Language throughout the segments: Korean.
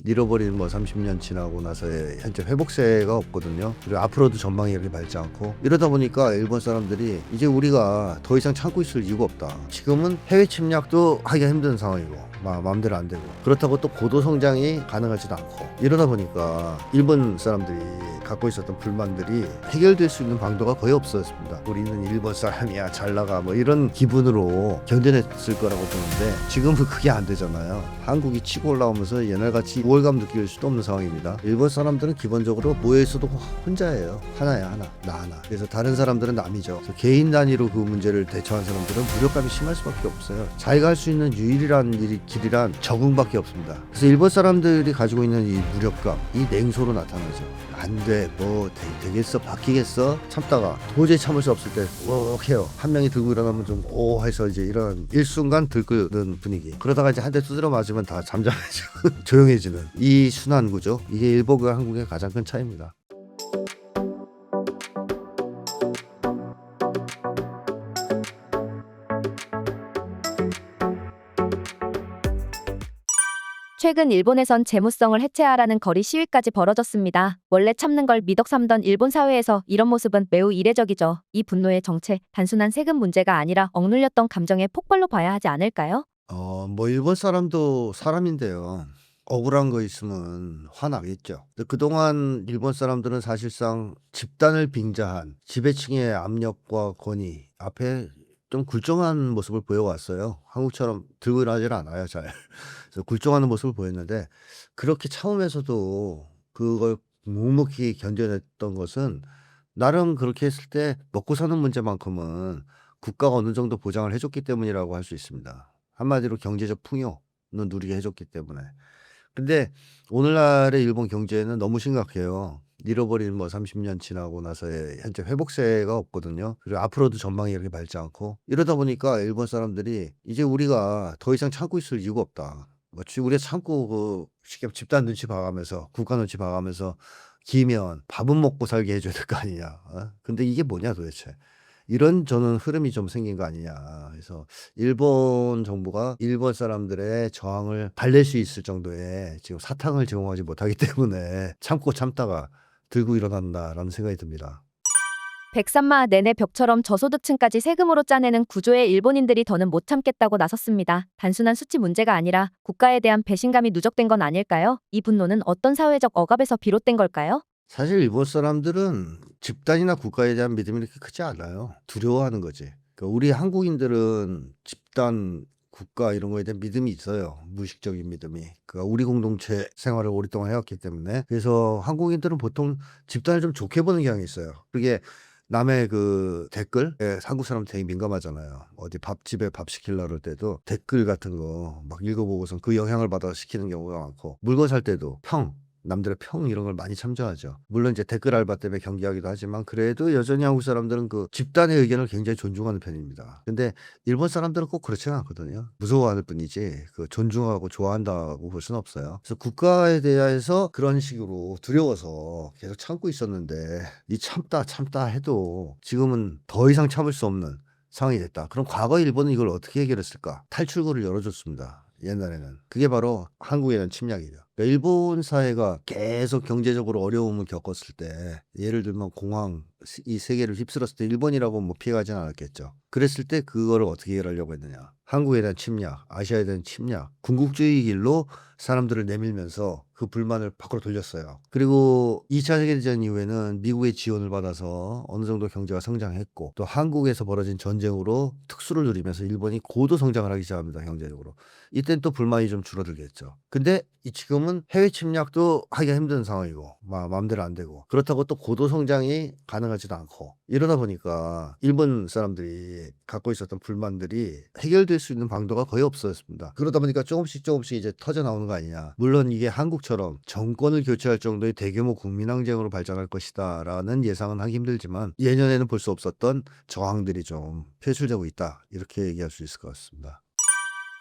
잃어버린 뭐 30년 지나고 나서의 현재 회복세가 없거든요. 그리고 앞으로도 전망이 이렇게 밝지 않고, 이러다 보니까 일본 사람들이 이제 우리가 더 이상 참고 있을 이유가 없다. 지금은 해외 침략도 하기가 힘든 상황이고 마음대로 안 되고, 그렇다고 또 고도 성장이 가능하지도 않고, 이러다 보니까 일본 사람들이 갖고 있었던 불만들이 해결될 수 있는 방도가 거의 없었습니다. 우리는 일본 사람이야, 잘 나가, 뭐 이런 기분으로 견뎌냈을 거라고 보는데, 지금은 그게 안 되잖아요. 한국이 치고 올라오면서 옛날같이 우월감 느낄 수도 없는 상황입니다. 일본 사람들은 기본적으로 모여있어도 혼자예요. 하나야, 하나, 나 하나. 그래서 다른 사람들은 남이죠. 그래서 개인 단위로 그 문제를 대처한 사람들은 무력감이 심할 수밖에 없어요. 자기가 할 수 있는 유일한 길이란 적응밖에 없습니다. 그래서 일본 사람들이 가지고 있는 이 무력감, 이 냉소로 나타나죠. 안 돼, 뭐 되겠어, 바뀌겠어, 참다가 도저히 참을 수 없을 때 해요. 한 명이 들고 일어나면 좀 해서 이제 이런 일순간 들끓는 분위기. 그러다가 이제 한 대 두드려 맞으면 다 잠잠해지고 조용해지는 이 순환 구조, 이게 일본과 한국의 가장 큰 차이입니다. 최근 일본에선 재무성을 해체하라는 거리 시위까지 벌어졌습니다. 원래 참는 걸 미덕 삼던 일본 사회에서 이런 모습은 매우 이례적이죠. 이 분노의 정체, 단순한 세금 문제가 아니라 억눌렸던 감정의 폭발로 봐야 하지 않을까요? 뭐 일본 사람도 사람인데요. 억울한 거 있으면 화나겠죠. 근데 그동안 일본 사람들은 사실상 집단을 빙자한 지배층의 압력과 권위 앞에 좀 굴종한 모습을 보여왔어요. 한국처럼 들고 일어나질 않아요, 잘. 그래서 굴종하는 모습을 보였는데, 그렇게 참으면서도 그걸 묵묵히 견뎌냈던 것은, 나름 그렇게 했을 때 먹고 사는 문제만큼은 국가가 어느 정도 보장을 해줬기 때문이라고 할 수 있습니다. 한마디로 경제적 풍요는 누리게 해줬기 때문에. 근데 오늘날의 일본 경제는 너무 심각해요. 잃어버린 뭐 30년 지나고 나서의 현재 회복세가 없거든요. 그리고 앞으로도 전망이 이렇게 밝지 않고, 이러다 보니까 일본 사람들이 이제 우리가 더 이상 참고 있을 이유가 없다. 우리가 참고 쉽게 집단 눈치 봐가면서, 국가 눈치 봐가면서 기면 밥은 먹고 살게 해줘야 될 거 아니냐. 근데 이게 뭐냐 도대체. 이런 저는 흐름이 좀 생긴 거 아니냐. 그래서 일본 정부가 일본 사람들의 저항을 달랠 수 있을 정도의 지금 사탕을 제공하지 못하기 때문에 참고 참다가 들고 일어난다라는 생각이 듭니다. 백삼마 내내 벽처럼 저소득층까지 세금으로 짜내는 구조에 일본인들이 더는 못 참겠다고 나섰습니다. 단순한 수치 문제가 아니라 국가에 대한 배신감이 누적된 건 아닐까요? 이 분노는 어떤 사회적 억압에서 비롯된 걸까요? 사실 일본 사람들은 집단이나 국가에 대한 믿음이 이렇게 크지 않아요. 두려워하는 거지. 그러니까 우리 한국인들은 집단, 국가 이런 거에 대한 믿음이 있어요. 무의식적인 믿음이. 그러니까 우리 공동체 생활을 오랫동안 해왔기 때문에. 그래서 한국인들은 보통 집단을 좀 좋게 보는 경향이 있어요. 그게 남의 그 댓글, 한국 사람 되게 민감하잖아요. 어디 밥집에 밥 시키려고 할 때도 댓글 같은 거 막 읽어보고선 그 영향을 받아 시키는 경우가 많고, 물건 살 때도 남들의 평 이런 걸 많이 참조하죠. 물론 이제 댓글 알바 때문에 경계하기도 하지만, 그래도 여전히 한국 사람들은 그 집단의 의견을 굉장히 존중하는 편입니다. 근데 일본 사람들은 꼭 그렇지는 않거든요. 무서워할 뿐이지 그 존중하고 좋아한다고 볼 수는 없어요. 그래서 국가에 대해서 그런 식으로 두려워서 계속 참고 있었는데, 이 참다 해도 지금은 더 이상 참을 수 없는 상황이 됐다. 그럼 과거 일본은 이걸 어떻게 해결했을까? 탈출구를 열어줬습니다. 옛날에는. 그게 바로 한국에 대한 침략이죠. 그러니까 일본 사회가 계속 경제적으로 어려움을 겪었을 때, 예를 들면 공황, 이 세계를 휩쓸었을 때 일본이라고 뭐 피해가진 않았겠죠. 그랬을 때 그거를 어떻게 해결하려고 했느냐. 한국에 대한 침략, 아시아에 대한 침략, 군국주의 길로 사람들을 내밀면서 그 불만을 밖으로 돌렸어요. 그리고 2차 세계대전 이후에는 미국의 지원을 받아서 어느 정도 경제가 성장했고, 또 한국에서 벌어진 전쟁으로 특수를 누리면서 일본이 고도 성장을 하기 시작합니다. 경제적으로. 이땐 또 불만이 좀 줄어들겠죠. 근데 지금은 해외 침략도 하기가 힘든 상황이고 마음대로 안 되고, 그렇다고 또 고도 성장이 가능하지도 않고, 이러다 보니까 일본 사람들이 갖고 있었던 불만들이 해결될 수 있는 방도가 거의 없었습니다. 그러다 보니까 조금씩 이제 터져 나오는 거 아니냐. 물론 이게 한국처럼 정권을 교체할 정도의 대규모 국민항쟁으로 발전할 것이다 라는 예상은 하기 힘들지만, 예년에는 볼 수 없었던 저항들이 좀 표출되고 있다, 이렇게 얘기할 수 있을 것 같습니다.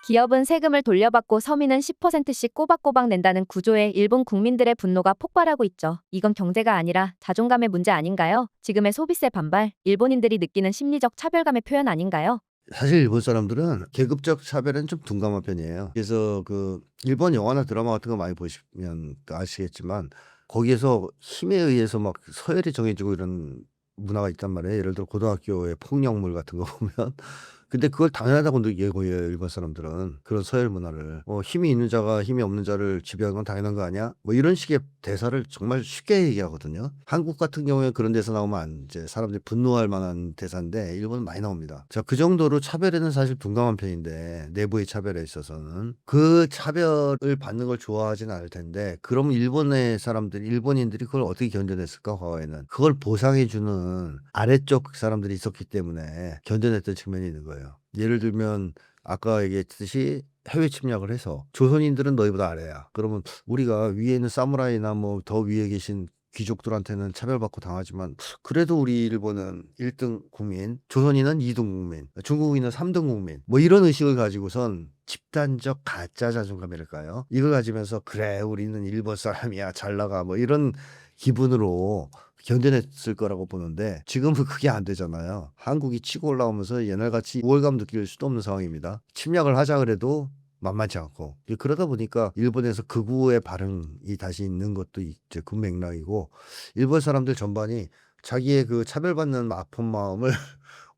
기업은 세금을 돌려받고 서민은 10%씩 꼬박꼬박 낸다는 구조에 일본 국민들의 분노가 폭발하고 있죠. 이건 경제가 아니라 자존감의 문제 아닌가요? 지금의 소비세 반발, 일본인들이 느끼는 심리적 차별감의 표현 아닌가요? 사실 일본 사람들은 계급적 차별은 좀 둔감한 편이에요. 그래서 그 일본 영화나 드라마 같은 거 많이 보시면 아시겠지만 거기에서 힘에 의해서 막 서열이 정해지고 이런 문화가 있단 말이에요. 예를 들어 고등학교의 폭력물 같은 거 보면 근데 그걸 당연하다고 여겨요, 일본 사람들은. 그런 서열 문화를. 힘이 있는 자가 힘이 없는 자를 지배하는 건 당연한 거 아니야? 뭐 이런 식의 대사를 정말 쉽게 얘기하거든요. 한국 같은 경우에 그런 대사 나오면 이제 사람들이 분노할 만한 대사인데 일본은 많이 나옵니다. 자, 그 정도로 차별에는 사실 둔감한 편인데 내부의 차별에 있어서는 그 차별을 받는 걸 좋아하진 않을 텐데 그럼 일본의 사람들이 일본인들이 그걸 어떻게 견뎌냈을까 과거에는 그걸 보상해주는 아래쪽 사람들이 있었기 때문에 견뎌냈던 측면이 있는 거예요. 예를 들면 아까 얘기했듯이 해외 침략을 해서 조선인들은 너희보다 아래야. 그러면 우리가 위에 있는 사무라이나 뭐 더 위에 계신 귀족들한테는 차별받고 당하지만 그래도 우리 일본은 1등 국민, 조선인은 2등 국민, 중국인은 3등 국민 뭐 이런 의식을 가지고선 집단적 가짜 자존감이랄까요? 이걸 가지면서 그래 우리는 일본 사람이야 잘 나가 뭐 이런 기분으로 견뎌냈을 거라고 보는데 지금은 그게 안 되잖아요. 한국이 치고 올라오면서 옛날같이 우월감 느낄 수도 없는 상황입니다. 침략을 하자 그래도 만만치 않고 그러다 보니까 일본에서 극우의 반응이 다시 있는 것도 이제 그 맥락이고 일본 사람들 전반이 자기의 그 차별받는 아픈 마음을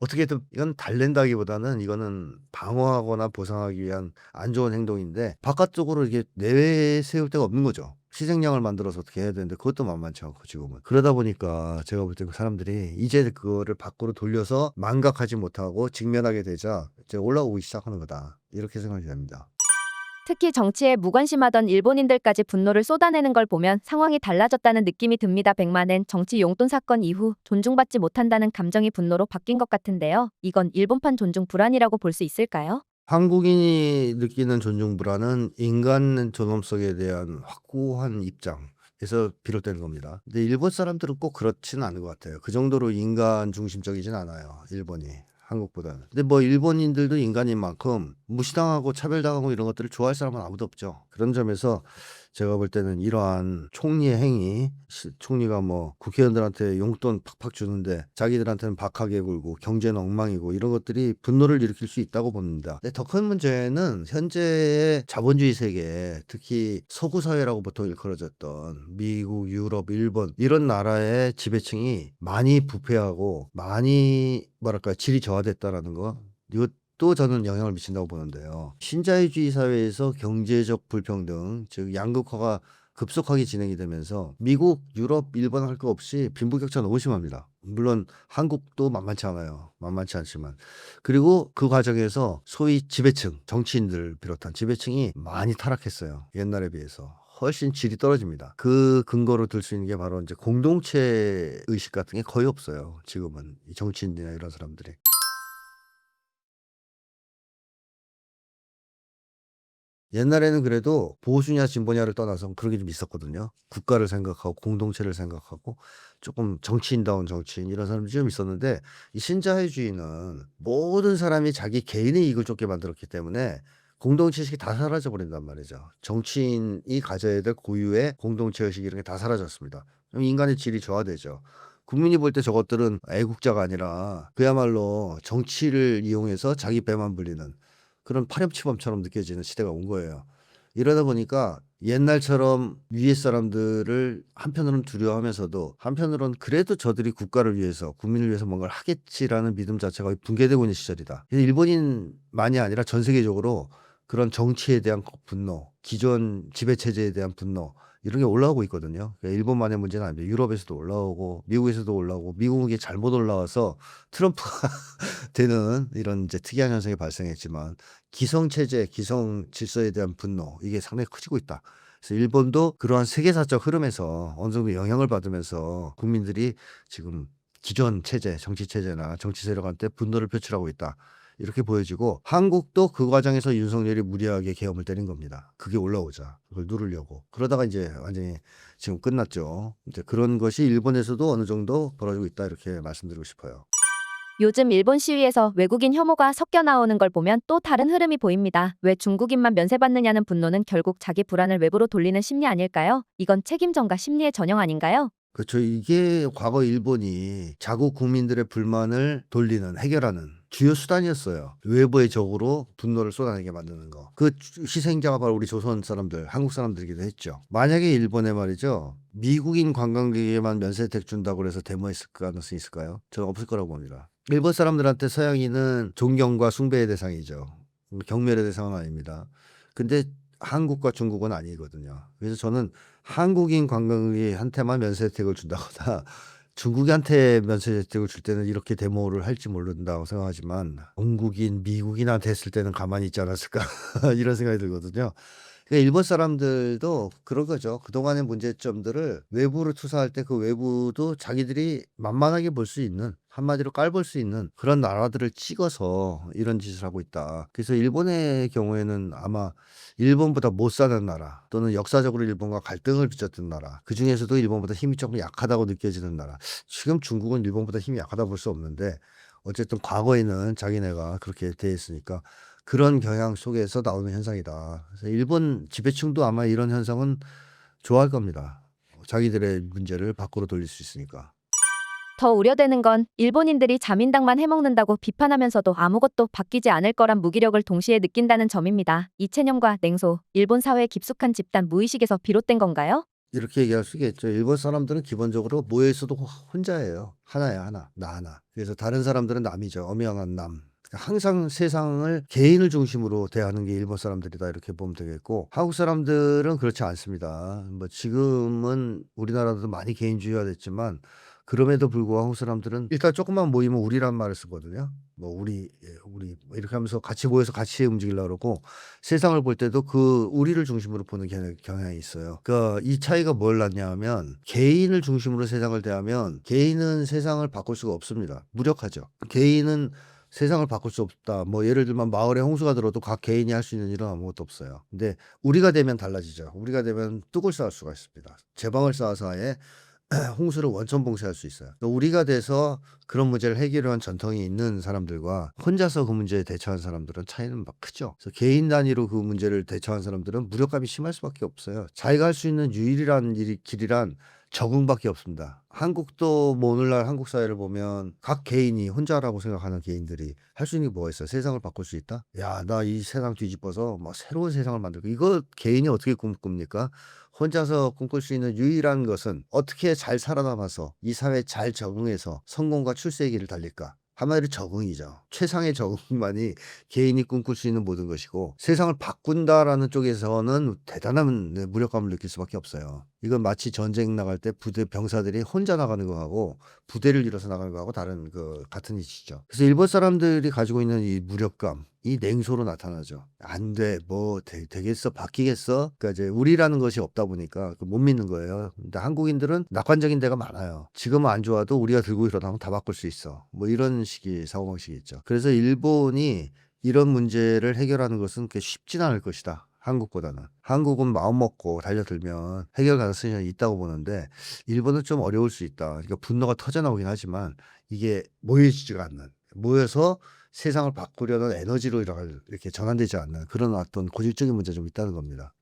어떻게든 이건 달랜다기보다는 이거는 방어하거나 보상하기 위한 안 좋은 행동인데 바깥쪽으로 이게 내세울 데가 없는 거죠. 희생양을 만들어서 어떻게 해야 되는데 그것도 만만치 않고 지금은. 그러다 보니까 제가 볼 때 그 사람들이 이제 그거를 밖으로 돌려서 망각하지 못하고 직면하게 되자 이제 올라오기 시작하는 거다. 이렇게 생각이 됩니다. 특히 정치에 무관심하던 일본인들까지 분노를 쏟아내는 걸 보면 상황이 달라졌다는 느낌이 듭니다. 백만엔 정치 용돈 사건 이후 존중받지 못한다는 감정이 분노로 바뀐 것 같은데요. 이건 일본판 존중 불안이라고 볼 수 있을까요? 한국인이 느끼는 존중 불안은 인간 존엄성에 대한 확고한 입장에서 비롯되는 겁니다. 근데 일본 사람들은 꼭 그렇지는 않은 것 같아요. 그 정도로 인간 중심적이진 않아요. 일본이. 한국보다는. 근데 뭐 일본인들도 인간인 만큼 무시당하고 차별당하고 이런 것들을 좋아할 사람은 아무도 없죠. 그런 점에서 제가 볼 때는 이러한 총리의 행위, 총리가 뭐 국회의원들한테 용돈 팍팍 주는데 자기들한테는 박하게 굴고 경제는 엉망이고 이런 것들이 분노를 일으킬 수 있다고 봅니다. 근데 더 큰 문제는 현재의 자본주의 세계, 특히 서구 사회라고 보통 일컬어졌던 미국, 유럽, 일본 이런 나라의 지배층이 많이 부패하고 많이 뭐랄까 질이 저하됐다라는 거. 이것도 저는 영향을 미친다고 보는데요. 신자유주의 사회에서 경제적 불평등, 즉 양극화가 급속하게 진행이 되면서 미국, 유럽, 일본 할 거 없이 빈부격차 너무 심합니다. 물론 한국도 만만치 않아요. 만만치 않지만. 그리고 그 과정에서 소위 지배층, 정치인들 비롯한 지배층이 많이 타락했어요. 옛날에 비해서. 훨씬 질이 떨어집니다. 그 근거로 들 수 있는 게 바로 이제 공동체 의식 같은 게 거의 없어요. 지금은 이 정치인이나 이런 사람들이. 옛날에는 그래도 보수냐 진보냐를 떠나서 그런 게 좀 있었거든요. 국가를 생각하고 공동체를 생각하고 조금 정치인다운 정치인 이런 사람들이 좀 있었는데 이 신자유주의는 모든 사람이 자기 개인의 이익을 쫓게 만들었기 때문에 공동체 의식이 다 사라져 버린단 말이죠. 정치인이 가져야 될 고유의 공동체 의식 이런 게 다 사라졌습니다. 그럼 인간의 질이 저하되죠. 국민이 볼 때 저것들은 애국자가 아니라 그야말로 정치를 이용해서 자기 배만 불리는 그런 파렴치범처럼 느껴지는 시대가 온 거예요. 이러다 보니까 옛날처럼 위에 사람들을 한편으로는 두려워하면서도 한편으로는 그래도 저들이 국가를 위해서 국민을 위해서 뭔가를 하겠지라는 믿음 자체가 거의 붕괴되고 있는 시절이다. 그래서 일본인만이 아니라 전 세계적으로 그런 정치에 대한 분노, 기존 지배체제에 대한 분노 이런 게 올라오고 있거든요. 그러니까 일본만의 문제는 아닙니다. 유럽에서도 올라오고 미국에서도 올라오고 미국이 잘못 올라와서 트럼프가 되는 이런 이제 특이한 현상이 발생했지만 기성체제, 기성 질서에 대한 분노 이게 상당히 커지고 있다. 그래서 일본도 그러한 세계사적 흐름에서 어느 정도 영향을 받으면서 국민들이 지금 기존 체제, 정치 체제나 정치 세력한테 분노를 표출하고 있다. 이렇게 보여지고 한국도 그 과정에서 윤석열이 무리하게 계엄을 때린 겁니다. 그게 올라오자 그걸 누르려고 그러다가 이제 완전히 지금 끝났죠. 이제 그런 것이 일본에서도 어느 정도 벌어지고 있다 이렇게 말씀드리고 싶어요. 요즘 일본 시위에서 외국인 혐오가 섞여 나오는 걸 보면 또 다른 흐름이 보입니다. 왜 중국인만 면세받느냐는 분노는 결국 자기 불안을 외부로 돌리는 심리 아닐까요? 이건 책임전가 심리의 전형 아닌가요? 그렇죠. 이게 과거 일본이 자국 국민들의 불만을 돌리는 해결하는 주요 수단이었어요. 외부의 적으로 분노를 쏟아내게 만드는 거. 그 희생자가 바로 우리 조선 사람들, 한국 사람들이기도 했죠. 만약에 일본에 말이죠. 미국인 관광객에만 면세 혜택 준다고 해서 데모했을 가능성이 있을까요? 저는 없을 거라고 봅니다. 일본 사람들한테 서양인은 존경과 숭배의 대상이죠. 경멸의 대상은 아닙니다. 근데 한국과 중국은 아니거든요. 그래서 저는 한국인 관광객한테만 면세 혜택을 준다거나 중국한테 면세 혜택을 줄 때는 이렇게 데모를 할지 모른다고 생각하지만 영국인, 미국인한테 했을 때는 가만히 있지 않았을까 이런 생각이 들거든요. 그러니까 일본 사람들도 그런 거죠. 그동안의 문제점들을 외부로 투사할 때 그 외부도 자기들이 만만하게 볼 수 있는 한마디로 깔볼 수 있는 그런 나라들을 찍어서 이런 짓을 하고 있다. 그래서 일본의 경우에는 아마 일본보다 못 사는 나라 또는 역사적으로 일본과 갈등을 빚었던 나라 그중에서도 일본보다 힘이 조금 약하다고 느껴지는 나라. 지금 중국은 일본보다 힘이 약하다 볼 수 없는데 어쨌든 과거에는 자기네가 그렇게 돼 있으니까 그런 경향 속에서 나오는 현상이다. 그래서 일본 지배층도 아마 이런 현상은 좋아할 겁니다. 자기들의 문제를 밖으로 돌릴 수 있으니까. 더 우려되는 건 일본인들이 자민당만 해먹는다고 비판하면서도 아무것도 바뀌지 않을 거란 무기력을 동시에 느낀다는 점입니다. 이체념과 냉소, 일본 사회의 깊숙한 집단 무의식에서 비롯된 건가요? 이렇게 얘기할 수 있겠죠. 일본 사람들은 기본적으로 모여 있어도 혼자예요. 하나야 하나. 나 하나. 그래서 다른 사람들은 남이죠. 엄연한 남. 그러니까 항상 세상을 개인을 중심으로 대하는 게 일본 사람들이다 이렇게 보면 되겠고 한국 사람들은 그렇지 않습니다. 뭐 지금은 우리나라도 많이 개인주의가 됐지만 그럼에도 불구하고 한국 사람들은 일단 조금만 모이면 우리란 말을 쓰거든요. 뭐 우리 뭐 이렇게 하면서 같이 모여서 같이 움직이려고 그러고 세상을 볼 때도 그 우리를 중심으로 보는 경향이 있어요. 그러니까 이 차이가 뭘 낳냐면 개인을 중심으로 세상을 대하면 개인은 세상을 바꿀 수가 없습니다. 무력하죠. 개인은 세상을 바꿀 수 없다. 뭐 예를 들면 마을에 홍수가 들어도 각 개인이 할 수 있는 일은 아무것도 없어요. 근데 우리가 되면 달라지죠. 우리가 되면 뚝을 쌓을 수가 있습니다. 제방을 쌓아서 아예 홍수를 원천 봉쇄할 수 있어요. 우리가 돼서 그런 문제를 해결한 전통이 있는 사람들과 혼자서 그 문제에 대처한 사람들은 차이는 막 크죠. 그래서 개인 단위로 그 문제를 대처한 사람들은 무력감이 심할 수밖에 없어요. 자기가 할 수 있는 유일한 길이란 적응밖에 없습니다. 한국도 뭐 오늘날 한국 사회를 보면 각 개인이 혼자라고 생각하는 개인들이 할 수 있는 게 뭐가 있어요? 세상을 바꿀 수 있다? 야, 나 이 세상 뒤집어서 막 새로운 세상을 만들고 이거 개인이 어떻게 꿈꿉니까? 혼자서 꿈꿀 수 있는 유일한 것은 어떻게 잘 살아남아서 이 사회에 잘 적응해서 성공과 출세의 길을 달릴까? 한마디로 적응이죠. 최상의 적응만이 개인이 꿈꿀 수 있는 모든 것이고 세상을 바꾼다라는 쪽에서는 대단한 무력감을 느낄 수밖에 없어요. 이건 마치 전쟁 나갈 때 부대 병사들이 혼자 나가는 거하고 부대를 이뤄서 나가는 거하고 다른 같은 이치죠. 그래서 일본 사람들이 가지고 있는 이 무력감, 이 냉소로 나타나죠. 안 돼, 뭐 되겠어, 바뀌겠어. 그러니까 이제 우리라는 것이 없다 보니까 못 믿는 거예요. 근데 한국인들은 낙관적인 데가 많아요. 지금은 안 좋아도 우리가 들고 일어나면 다 바꿀 수 있어. 뭐 이런 식의 사고방식이 있죠. 그래서 일본이 이런 문제를 해결하는 것은 그렇게 쉽진 않을 것이다. 한국보다는. 한국은 마음 먹고 달려들면 해결 가능성이 있다고 보는데 일본은 좀 어려울 수 있다. 그러니까 분노가 터져나오긴 하지만 이게 모여지지가 않는. 모여서 세상을 바꾸려는 에너지로 이렇게 전환되지 않는 그런 어떤 고질적인 문제가 좀 있다는 겁니다.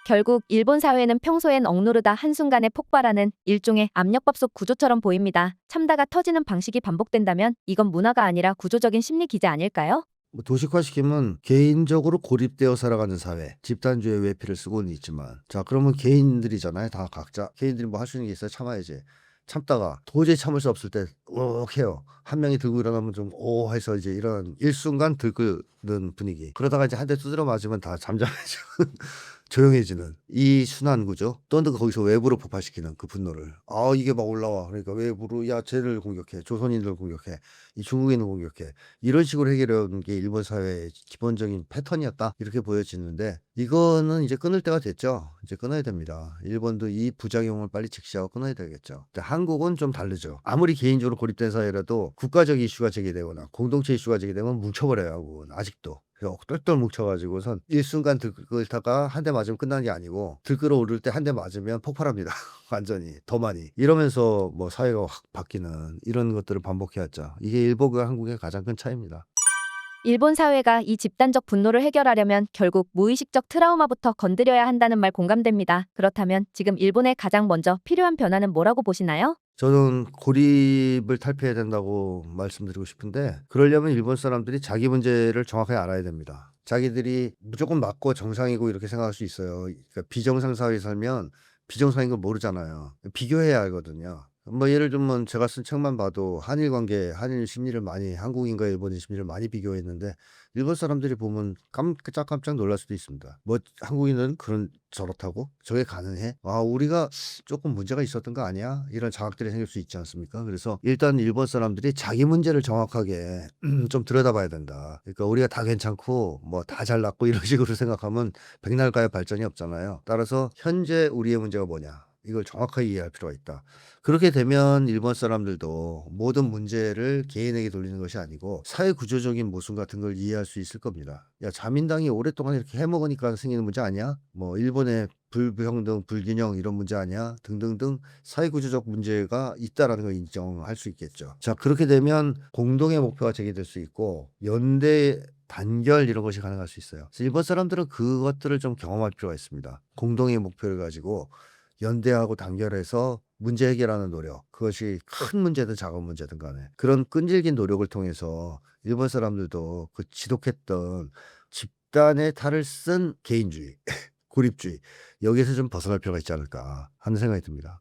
결국 일본 사회는 평소엔 억누르다 한순간에 폭발하는 일종의 압력밥솥 구조처럼 보입니다. 참다가 터지는 방식이 반복된다면 이건 문화가 아니라 구조적인 심리 기제 아닐까요? 뭐 도식화시키면 개인적으로 고립되어 살아가는 사회, 집단주의 외피를 쓰고는 있지만 자 그러면 개인들이잖아요. 다 각자 개인들이 뭐 할 수 있는 게 있어요. 참아야지. 참다가 도저히 참을 수 없을 때 욱 해요. 한 명이 들고 일어나면 좀 오 해서 이제 이런 일순간 들끓는 분위기. 그러다가 이제 한 대 두드려 맞으면 다 잠잠해지고 조용해지는 이 순환 구조. 또 거기서 외부로 폭발시키는 그 분노를. 아 이게 막 올라와. 그러니까 외부로 야 쟤를 공격해. 조선인들 공격해. 이 중국인을 공격해. 이런 식으로 해결하는 게 일본 사회의 기본적인 패턴이었다. 이렇게 보여지는데 이거는 이제 끊을 때가 됐죠. 이제 끊어야 됩니다. 일본도 이 부작용을 빨리 직시하고 끊어야 되겠죠. 근데 한국은 좀 다르죠. 아무리 개인적으로 고립된 사회라도 국가적 이슈가 제기되거나 공동체 이슈가 제기되면 뭉쳐버려요. 한국은 아직도. 그래서 똘똘 뭉쳐가지고선 일순간 들끓다가 한 대 맞으면 끝나는 게 아니고 들끓어 오를 때 한 대 맞으면 폭발합니다. 완전히 더 많이. 이러면서 뭐 사회가 확 바뀌는 이런 것들을 반복해왔죠. 이게 일본과 한국의 가장 큰 차이입니다. 일본 사회가 이 집단적 분노를 해결하려면 결국 무의식적 트라우마부터 건드려야 한다는 말 공감됩니다. 그렇다면 지금 일본에 가장 먼저 필요한 변화는 뭐라고 보시나요? 저는 고립을 탈피해야 된다고 말씀드리고 싶은데 그러려면 일본 사람들이 자기 문제를 정확하게 알아야 됩니다. 자기들이 무조건 맞고 정상이고 이렇게 생각할 수 있어요. 그러니까 비정상 사회에 살면 비정상인 걸 모르잖아요. 비교해야 알거든요. 뭐 예를 들면 제가 쓴 책만 봐도 한일 관계, 한일 심리를 많이 한국인과 일본인 심리를 많이 비교했는데 일본 사람들이 보면 깜짝깜짝 놀랄 수도 있습니다. 뭐 한국인은 그런 저렇다고? 저게 가능해? 아, 우리가 조금 문제가 있었던 거 아니야? 이런 자각들이 생길 수 있지 않습니까? 그래서 일단 일본 사람들이 자기 문제를 정확하게 좀 들여다봐야 된다. 그러니까 우리가 다 괜찮고 뭐 다 잘났고 이런 식으로 생각하면 백날가의 발전이 없잖아요. 따라서 현재 우리의 문제가 뭐냐? 이걸 정확하게 이해할 필요가 있다. 그렇게 되면 일본 사람들도 모든 문제를 개인에게 돌리는 것이 아니고 사회 구조적인 모순 같은 걸 이해할 수 있을 겁니다. 야, 자민당이 오랫동안 이렇게 해먹으니까 생기는 문제 아니야? 뭐 일본의 불평등, 불균형 이런 문제 아니야? 등등등 사회 구조적 문제가 있다라는 걸 인정할 수 있겠죠. 자, 그렇게 되면 공동의 목표가 제기될 수 있고 연대 단결 이런 것이 가능할 수 있어요. 그래서 일본 사람들은 그것들을 좀 경험할 필요가 있습니다. 공동의 목표를 가지고 연대하고 단결해서 문제 해결하는 노력. 그것이 큰 문제든 작은 문제든 간에. 그런 끈질긴 노력을 통해서 일본 사람들도 그 지독했던 집단의 탈을 쓴 개인주의, 고립주의. 여기에서 좀 벗어날 필요가 있지 않을까 하는 생각이 듭니다.